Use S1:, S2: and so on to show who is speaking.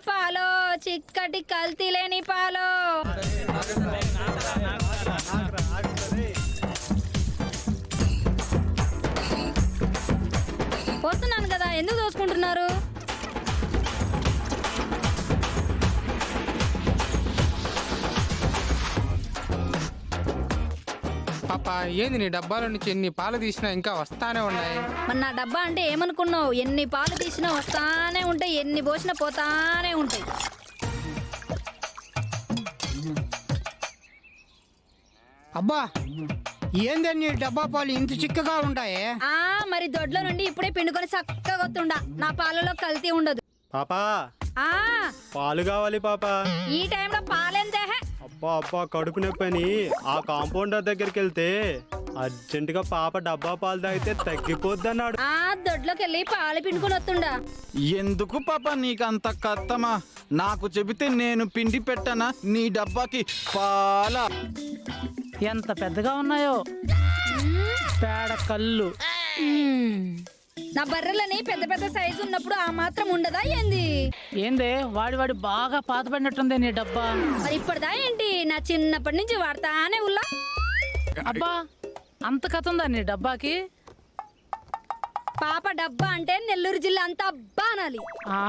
S1: పాలో చిక్కటి కల్తీ లేని పాలో. వస్తున్నాను కదా, ఎందుకు దోసుకుంటున్నారు?
S2: పాప ఏంది నీ డబ్బాలో నుంచి ఎన్ని పాలు తీసినా ఇంకా వస్తానే ఉన్నాయి.
S1: మరి నా డబ్బా అంటే ఏమనుకున్నావు? ఎన్ని పాలు తీసినా వస్తానే ఉంటాయి, ఎన్ని పోసినా పోతానే ఉంటాయి.
S3: అబ్బా ఏందని డబ్బా పాలు ఇంత చిక్కగా ఉంటాయి?
S1: మరి దొడ్లో నుండి ఇప్పుడే పిండుకొని చక్కగా వస్తుండా. నా పాలలో కల్తీ ఉండదు.
S4: పాపా
S1: ఆ
S4: పాలు కావాలి పాపా.
S1: ఈ టైంలో పాలెంతే?
S4: అబ్బా అబ్బా కడుపు నొప్పని ఆ కాంపౌండర్ దగ్గరికి వెళ్తే అర్జెంట్ గా పాప డబ్బా పాలు తాగితే తగ్గిపోద్దన్నాడు.
S1: దొడ్లోకి వెళ్ళి పాలు పిండుకొని వస్తుండా.
S5: ఎందుకు పాప నీకంత కత్తమా? నాకు చెబితే నేను పిండి పెట్టనా నీ డబ్బాకి పాల.
S6: ఎంత పెద్దగా ఉన్నాయో పేడ కళ్ళు.
S1: నా బర్రెలని పెద్ద పెద్ద సైజు ఉన్నప్పుడు ఆ మాత్రం ఉండదా ఏంది?
S6: ఏందే వాడి బాగా పాతపడినట్టుంది నీ డబ్బా.
S1: మరి ఇప్పటిదా ఏంటి? నా చిన్నప్పటి నుంచి వాడతానే ఉల్లా.
S6: అబ్బా అంత కథ ఉందా నీ డబ్బాకి?
S1: పాప డబ్బా అంటే నెల్లూరు జిల్లా అంతా అబ్బా అనాలి.
S6: ఆ